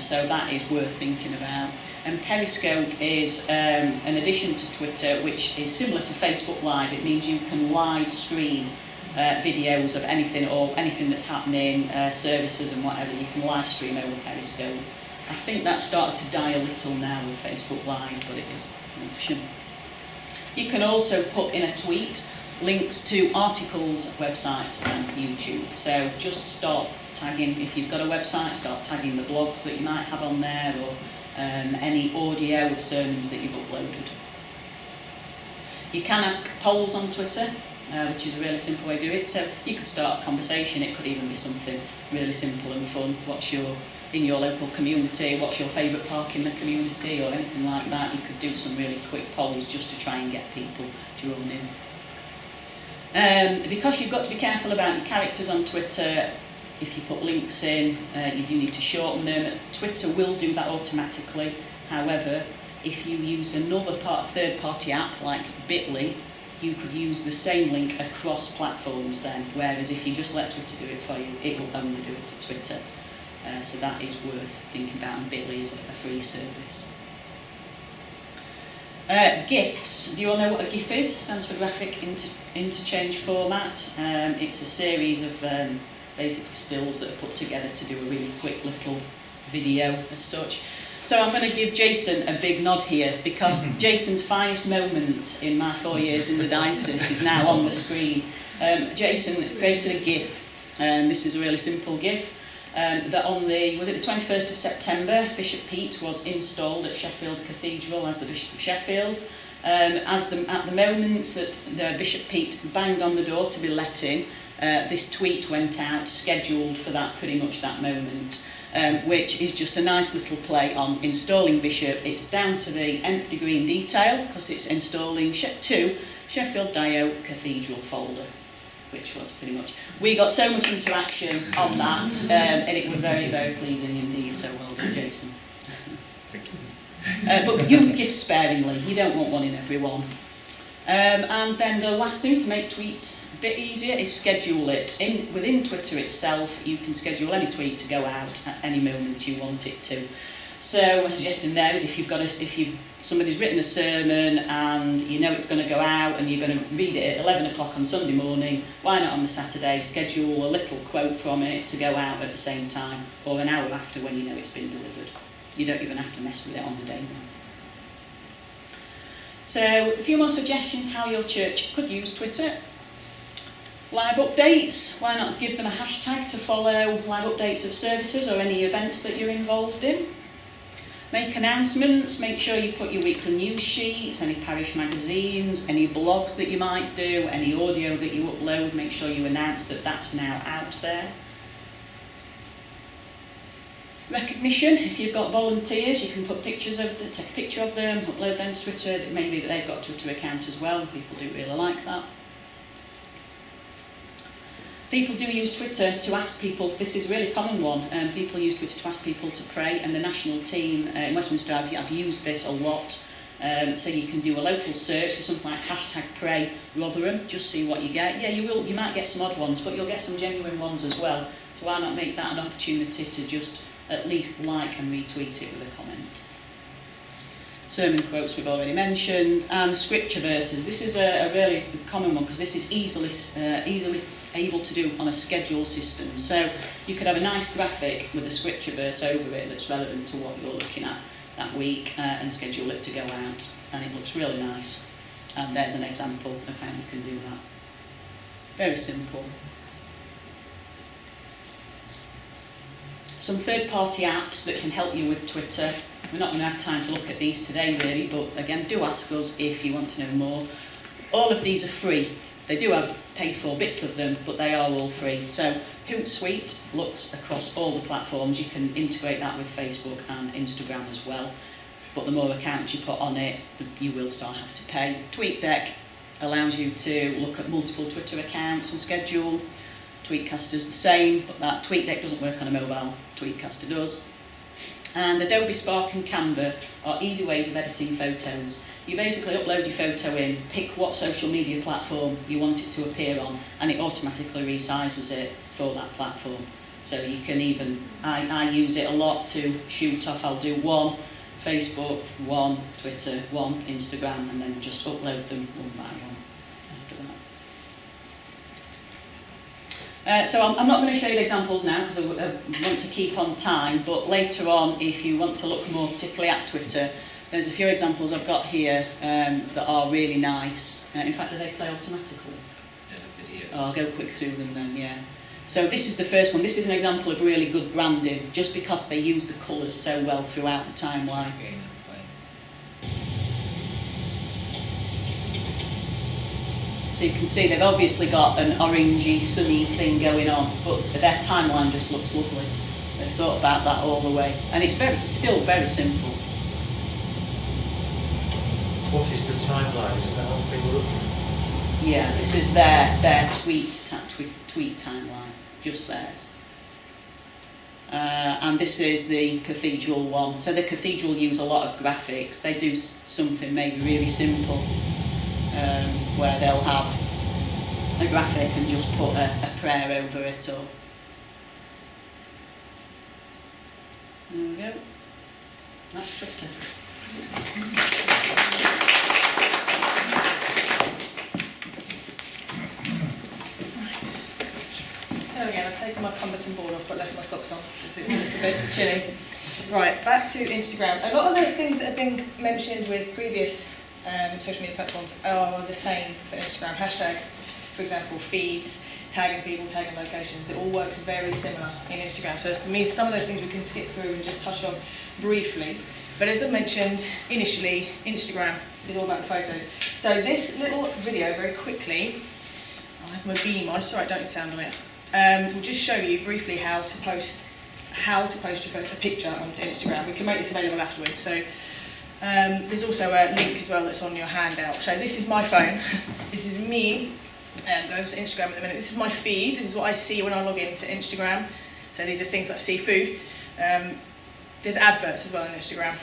So that is worth thinking about. And Periscope is an addition to Twitter, which is similar to Facebook Live. It means you can live stream videos of anything that's happening, services and whatever. You can live stream over Periscope. I think that's started to die a little now with Facebook Live, but it is an option. You can also put in a tweet links to articles, websites and YouTube. So just start tagging, if you've got a website, start tagging the blogs that you might have on there, or any audio of sermons that you've uploaded. You can ask polls on Twitter, which is a really simple way to do it. So you could start a conversation. It could even be something really simple and fun. In your local community, what's your favourite park in the community, or anything like that. You could do some really quick polls just to try and get people drawn in. Because you've got to be careful about your characters on Twitter, if you put links in, you do need to shorten them. Twitter will do that automatically. However, if you use another third-party app like Bitly, you could use the same link across platforms then, whereas if you just let Twitter do it for you, it will only do it for Twitter. So that is worth thinking about, and Bitly is a free service. GIFs. Do you all know what a GIF is? Stands for Graphic Interchange Format. It's a series of basically stills that are put together to do a really quick little video as such. So I'm going to give Jason a big nod here, because Jason's finest moment in my 4 years in the diocese is now on the screen. Jason created a GIF. This is a really simple GIF. That on the 21st of September, Bishop Pete was installed at Sheffield Cathedral as the Bishop of Sheffield. At the moment that the Bishop Pete banged on the door to be let in, this tweet went out scheduled for pretty much that moment, which is just a nice little play on installing Bishop. It's down to the nth degree in detail because it's installing to Sheffield Dio Cathedral folder. which was pretty much. We got so much interaction on that, and it was very, very pleasing indeed. So well done, Jason. But use gifts sparingly. You don't want one in every one. And then the last thing to make tweets a bit easier is schedule it. Within Twitter itself, you can schedule any tweet to go out at any moment you want it to. So my suggestion there is if somebody's written a sermon and you know it's going to go out and you're going to read it at 11 o'clock on Sunday morning, why not on the Saturday schedule a little quote from it to go out at the same time or an hour after when you know it's been delivered. You don't even have to mess with it on the day now. So a few more suggestions how your church could use Twitter. Live updates, why not give them a hashtag to follow live updates of services or any events that you're involved in. Make announcements, make sure you put your weekly news sheets, any parish magazines, any blogs that you might do, any audio that you upload, make sure you announce that that's now out there. Recognition, if you've got volunteers, you can put pictures of them, take a picture of them, upload them to Twitter. Maybe they've got a Twitter account as well, and people do really like that. People do use Twitter to ask people, this is a really common one, people use Twitter to ask people to pray, and the national team in Westminster have used this a lot. So you can do a local search for something like #pray Rotherham, just see what you get. Yeah, you might get some odd ones, but you'll get some genuine ones as well. So why not make that an opportunity to just at least like and retweet it with a comment. Sermon quotes we've already mentioned, and scripture verses. This is a really common one because this is easily able to do on a schedule system. So you could have a nice graphic with a scripture verse over it that's relevant to what you're looking at that week and schedule it to go out, and it looks really nice. And there's an example of how you can do that. Very simple. Some third-party apps that can help you with Twitter. We're not going to have time to look at these today really, but again, do ask us if you want to know more. All of these are free. They do have paid-for bits of them, but they are all free. So Hootsuite looks across all the platforms. You can integrate that with Facebook and Instagram as well. But the more accounts you put on it, you will still have to pay. TweetDeck allows you to look at multiple Twitter accounts and schedule. Tweetcaster's the same, but that TweetDeck doesn't work on a mobile. Tweetcaster does. And Adobe Spark and Canva are easy ways of editing photos. You basically upload your photo in, pick what social media platform you want it to appear on, and it automatically resizes it for that platform. So you can even, I use it a lot to shoot off. I'll do one Facebook, one Twitter, one Instagram, and then just upload them one by one after that. So I'm not going to show you the examples now because I want to keep on time, but later on, if you want to look more particularly at Twitter, there's a few examples I've got here that are really nice. In fact, do they play automatically? Yeah, videos. Oh, I'll go quick through them then, yeah. So this is the first one. This is an example of really good branding, just because they use the colours so well throughout the timeline. So you can see they've obviously got an orangey, sunny thing going on, but their timeline just looks lovely. They've thought about that all the way. And it's still very simple. What is the timeline? Is that what people look at? Yeah, this is their tweet timeline, just theirs. And this is the cathedral one. So the cathedral use a lot of graphics. They do something maybe really simple, where they'll have a graphic and just put a prayer over it. Or there we go. That's Twitter. There we go, I've taken my cumbersome board off but left my socks on because it's a little bit chilly. Right, back to Instagram. A lot of the things that have been mentioned with previous social media platforms are the same for Instagram. Hashtags, for example, feeds, tagging people, tagging locations, it all works very similar in Instagram. So for me, some of those things we can skip through and just touch on briefly. But as I mentioned initially, Instagram is all about the photos. So this little video, very quickly, I'll have my beam on, sorry I don't sound on it. We'll just show you briefly how to post a picture onto Instagram. We can make this available afterwards. So there's also a link as well that's on your handout. So this is my phone. This is me Going to Instagram in a minute. This is my feed. This is what I see when I log into Instagram. So these are things that I see, food. There's adverts as well on Instagram.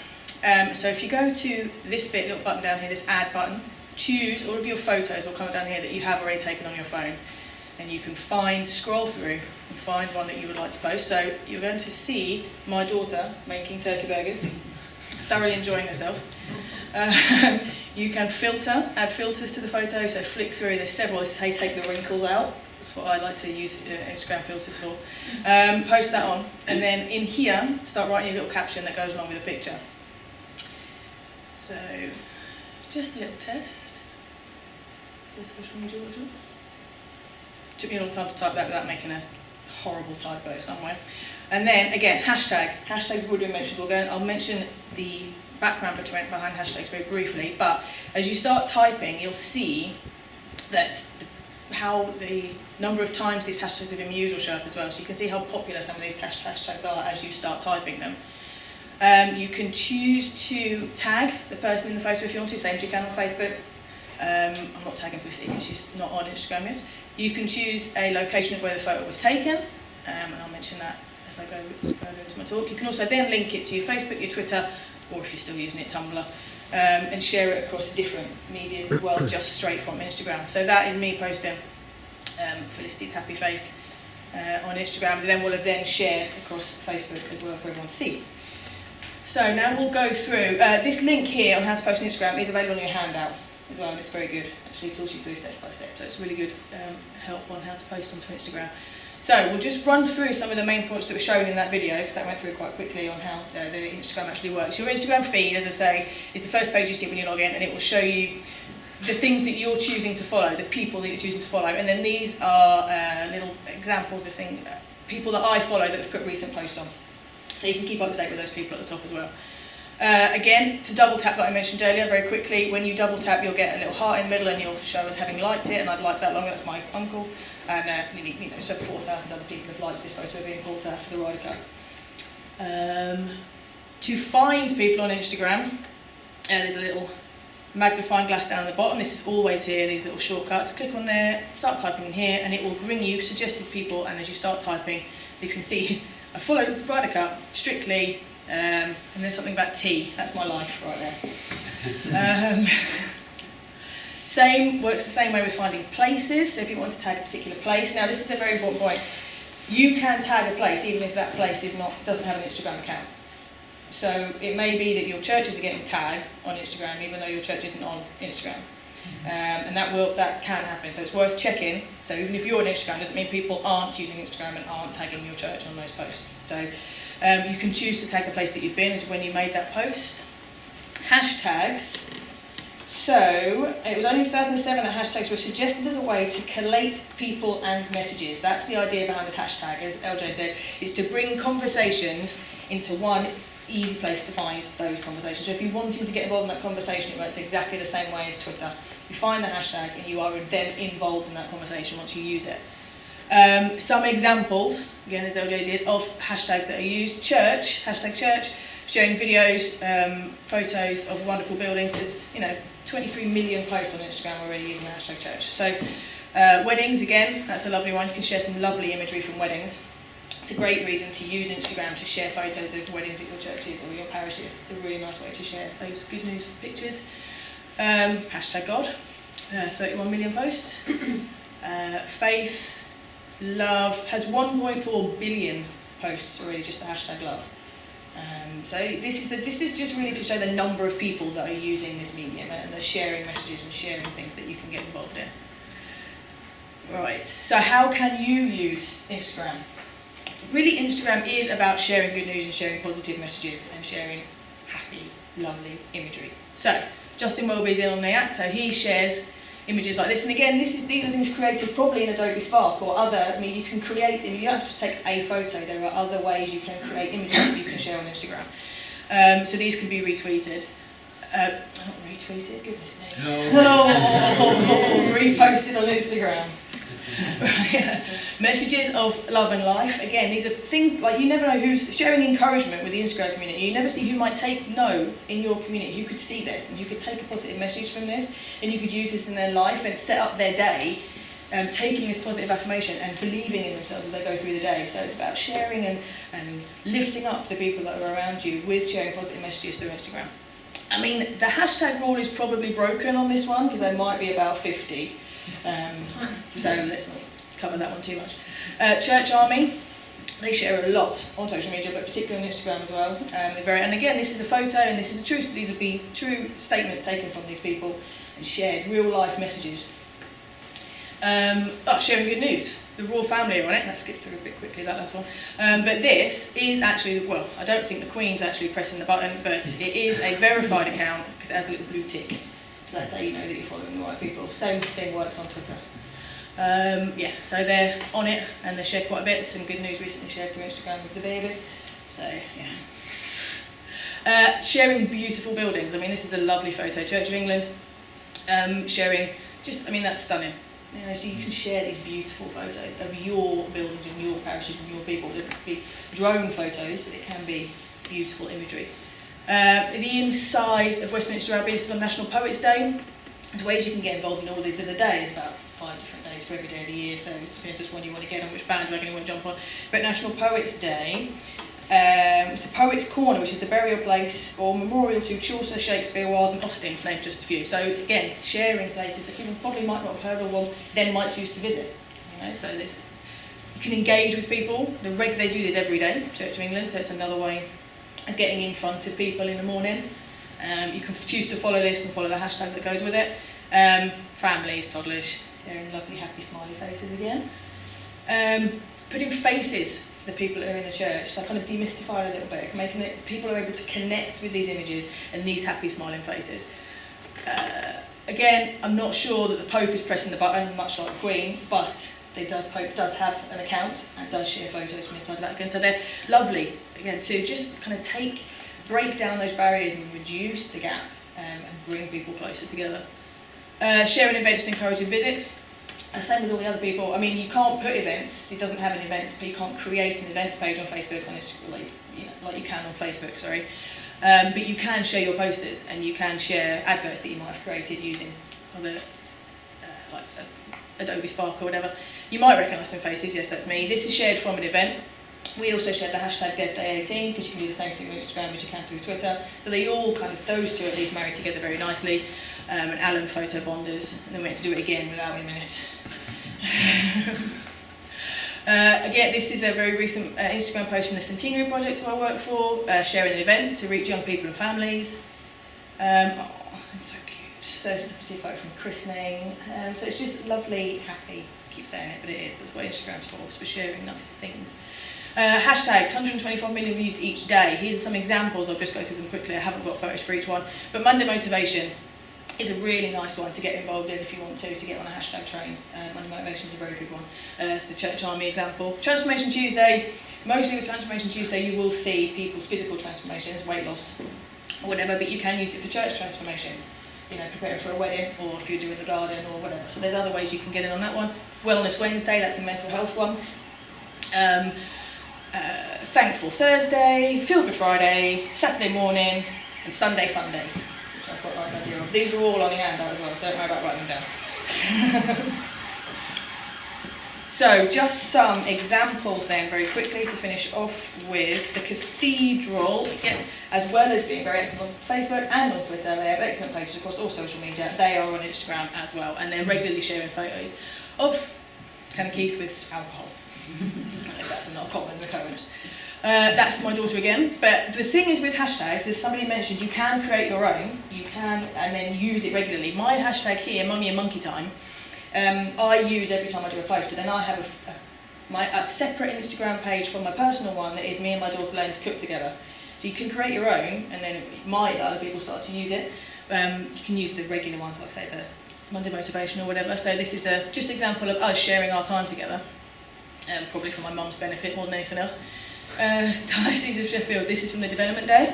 So if you go to this bit, little button down here, this add button, choose all of your photos will come down here that you have already taken on your phone. And you can scroll through and find one that you would like to post. So you're going to see my daughter making turkey burgers, thoroughly enjoying herself. You can add filters to the photo, so flick through, there's several, this is how you take the wrinkles out. That's what I like to use Instagram filters for. Post that on, and then in here, start writing a little caption that goes along with the picture. So, just a little test. Took me a long time to type that without making a horrible typo somewhere. And then, again, hashtag. Hashtags have already been mentioned. I'll mention the background behind hashtags very briefly, but as you start typing, you'll see that how the number of times these hashtags have been used will show up as well. So you can see how popular some of these hashtags are as you start typing them. You can choose to tag the person in the photo if you want to, same as you can on Facebook. I'm not tagging Felicity because she's not on Instagram yet. You can choose a location of where the photo was taken, and I'll mention that as I go further into my talk. You can also then link it to your Facebook, your Twitter, or if you're still using it, Tumblr, and share it across different medias as well, just straight from Instagram. So that is me posting Felicity's happy face on Instagram, and then we'll have then shared across Facebook as well for everyone to see. So now we'll go through, this link here on how to post on Instagram is available on your handout as well, and it's very good. Actually, it talks you through step by step, so it's really good help on how to post onto Instagram. So we'll just run through some of the main points that were shown in that video, because that went through quite quickly on how the Instagram actually works. Your Instagram feed, as I say, is the first page you see when you log in, and it will show you the things that you're choosing to follow, the people that you're choosing to follow, and then these are little examples of people that I follow that have put recent posts on. So you can keep up to date with those people at the top as well. Again, to double tap that I mentioned earlier, very quickly, when you double tap you'll get a little heart in the middle and you'll show us having liked it, and I've liked that longer, that's my uncle, and nearly, so 4,000 other people have liked this photo being pulled after the Ryder Cup. To find people on Instagram, there's a little magnifying glass down at the bottom. This is always here, these little shortcuts. Click on there, start typing in here, and it will bring you suggested people, and as you start typing, you can see I followed Ryder Cup, Strictly, and then something about tea. That's my life right there. Works the same way with finding places. So if you want to tag a particular place, now this is a very important point. You can tag a place even if that place doesn't have an Instagram account. So it may be that your churches are getting tagged on Instagram even though your church isn't on Instagram. And that can happen, so it's worth checking. So even if you're on Instagram, doesn't mean people aren't using Instagram and aren't tagging your church on those posts. So you can choose to tag the place that you've been as when you made that post. Hashtags. So it was only in 2007 that hashtags were suggested as a way to collate people and messages. That's the idea behind a hashtag, as LJ said, is to bring conversations into one easy place to find those conversations. So if you're wanting to get involved in that conversation, it works exactly the same way as Twitter. You find the hashtag and you are then involved in that conversation once you use it. Some examples, again as LJ did, of hashtags that are used. Church, hashtag church, showing videos, photos of wonderful buildings. There's 23 million posts on Instagram already using the hashtag church. So weddings, again, that's a lovely one. You can share some lovely imagery from weddings. It's a great reason to use Instagram to share photos of weddings at your churches or your parishes. It's a really nice way to share those good news pictures. Hashtag God, 31 million posts. Faith, love, has 1.4 billion posts already, just the hashtag love. So this is just really to show the number of people that are using this medium and they're sharing messages and sharing things that you can get involved in. Right, so how can you use Instagram? Really, Instagram is about sharing good news and sharing positive messages and sharing happy, lovely imagery. So, Justin Welby's in on that, so he shares images like this. And again, these are things created probably in Adobe Spark or other, you can create, you don't have to just take a photo, there are other ways you can create images that you can share on Instagram. So these can be retweeted. Not retweeted, goodness me. Oh, reposted on Instagram. Right. Messages of love and life. Again, these are things like you never know who's sharing encouragement with the Instagram community. You never see who might take no in your community. Who could see this and you could take a positive message from this and you could use this in their life and set up their day taking this positive affirmation and believing in themselves as they go through the day. So it's about sharing and lifting up the people that are around you with sharing positive messages through Instagram. I mean, the hashtag rule is probably broken on this one because there might be about 50. So let's not cover that one too much. Church Army, they share a lot on social media, but particularly on Instagram as well. And again, this is a photo, and this is a true. These would be true statements taken from these people and shared real life messages. Sharing good news. The royal family are on it. Let's skip through a bit quickly that last one. But this is actually, well, I don't think the Queen's actually pressing the button, but it is a verified account because it has a little blue tick. So that's how you know that you're following the right people. Same thing works on Twitter. So they're on it and they share quite a bit. Some good news recently shared through Instagram with the baby. So yeah. Sharing beautiful buildings. I mean, this is a lovely photo. Church of England sharing. That's stunning. You know, so you can share these beautiful photos of your buildings and your parishes and your people. It doesn't have to be drone photos, but it can be beautiful imagery. The inside of Westminster Abbey, this is on National Poets Day. There's ways you can get involved in all these of the day. It's about 5 different days for every day of the year, so it depends which one you want to get on, which bandwagon you want to jump on. But National Poets Day, it's the Poets' Corner, which is the burial place or memorial to Chaucer, Shakespeare, Wilde and Austen, to name just a few. So again, sharing places that people probably might not have heard of or then might choose to visit. You know, so this, you can engage with people. They do this every day, Church of England, so it's another way of getting in front of people in the morning. You can choose to follow this and follow the hashtag that goes with it. Families, toddlers, sharing lovely, happy, smiley faces again. Putting faces to the people that are in the church, so I kind of demystify it a little bit, making it people are able to connect with these images and these happy, smiling faces. Again, I'm not sure that the Pope is pressing the button, much like the Queen, but Pope does have an account and does share photos from inside the Vatican, so they're lovely, again, to just kind of break down those barriers and reduce the gap and bring people closer together. Sharing events and encouraging visits. Same with all the other people. I mean, you can't put events, it doesn't have an event, but you can't create an events page on Facebook, like you can on Facebook, sorry. But you can share your posters and you can share adverts that you might have created using other, like Adobe Spark or whatever. You might recognise some faces, yes, that's me. This is shared from an event. We also shared the hashtag DevDay18 because you can do the same thing with Instagram as you can through Twitter. So they all those two at least marry together very nicely. And Alan photo bonders, and then we had to do it again without a minute. Again, this is a very recent Instagram post from the Centenary Project who I work for, sharing an event to reach young people and families. It's so cute. So it's a photo from christening. So it's just lovely, happy. I keep saying it, but it is. That's what Instagram's for. It's for sharing nice things. Hashtags, 125 million views each day. Here's some examples. I'll just go through them quickly. I haven't got photos for each one. But Monday Motivation is a really nice one to get involved in if you want to get on a hashtag train. Monday Motivation is a very good one. It's the Church Army example. Transformation Tuesday, mostly with Transformation Tuesday you will see people's physical transformations, weight loss or whatever, but you can use it for church transformations. You know, preparing for a wedding or if you're doing the garden or whatever. So there's other ways you can get in on that one. Wellness Wednesday, that's a mental health one. Thankful Thursday, Feel Good Friday, Saturday morning and Sunday Fun Day. I've got like an idea of. These are all on your handout as well, so don't worry about writing them down. So, just some examples then, very quickly, to finish off with the Cathedral. Again, as well as being very active on Facebook and on Twitter, they have excellent pages across all social media. They are on Instagram as well, and they're regularly sharing photos of Canon Keith with alcohol. If that's not a common recurrence. That's my daughter again, but the thing is with hashtags, as somebody mentioned, you can create your own, you can, and then use it regularly. My hashtag here, Mummy and Monkey Time, I use every time I do a post, but then I have a separate Instagram page from my personal one that is me and my daughter learning to cook together. So you can create your own, and then other people start to use it. You can use the regular ones, like say the Monday Motivation or whatever. So this is just an example of us sharing our time together, probably for my mum's benefit more than anything else. Diocese of Sheffield, this is from the Development Day.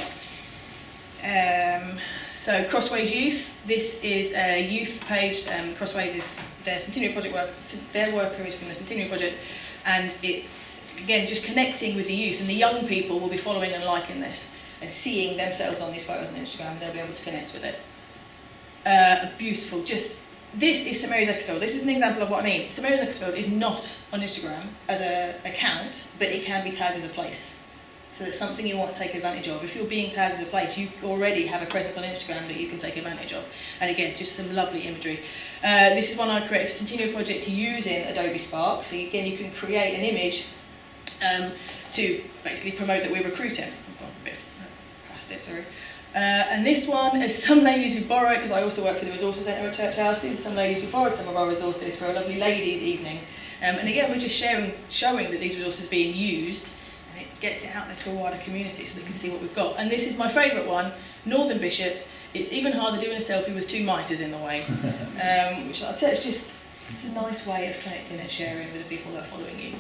So Crossways Youth, this is a youth page. Crossways is their Centenary Project work. Their worker is from the Centenary Project, and it's again just connecting with the youth, and the young people will be following and liking this and seeing themselves on these photos on Instagram. They'll be able to connect with it. Beautiful, just this is St Mary's Ecclesfield. This is an example of what I mean. St Mary's Ecclesfield is not on Instagram as an account, but it can be tagged as a place. So there's something you want to take advantage of. If you're being tagged as a place, you already have a presence on Instagram that you can take advantage of. And again, just some lovely imagery. This is one I created for Centennial Project using Adobe Spark. So again, you can create an image to basically promote that we're recruiting. I've gone a bit past it, sorry. And this one is some ladies who borrow it, because I also work for the Resources Centre at Church Houses, some ladies who borrowed some of our resources for a lovely ladies' evening. And again, we're just showing that these resources are being used, and it gets it out there to a wider community so they can see what we've got. And this is my favourite one, Northern Bishops. It's even harder doing a selfie with 2 mitres in the way, which I'd say it's a nice way of connecting and sharing with the people that are following you.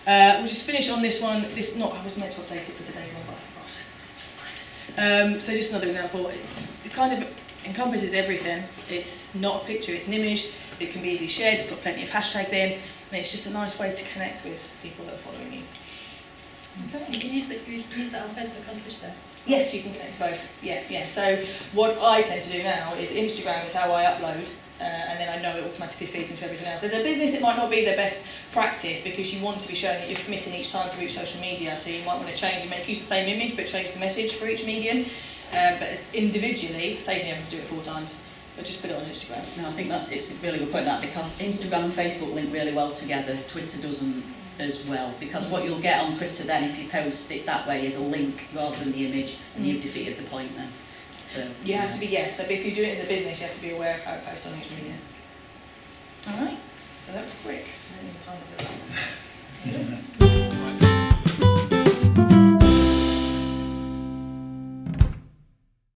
We'll just finish on this one. I was meant to update it for today's one, but I forgot. So just another example. It kind of encompasses everything. It's not a picture, it's an image. It can be easily shared. It's got plenty of hashtags in, and it's just a nice way to connect with people that are following you. Okay. You can use that on Facebook and Twitter there. Yes, you can connect to both. Yeah. So what I tend to do now is Instagram is how I upload. And then I know it automatically feeds into everything else. As a business, it might not be the best practice because you want to be showing that you're committing each time to each social media. So you might want to change, you make use of the same image, but change the message for each medium. But it's individually, saves me having to do it 4 times. But just put it on Instagram. No, I think it's a really good point, that, because Instagram and Facebook link really well together. Twitter doesn't as well, because what you'll get on Twitter then, if you post it that way, is a link rather than the image, and you've defeated the point then. So you have to be, so if you do it as a business, you have to be aware of how it posts on each media. All right, so that was quick. I didn't even time it.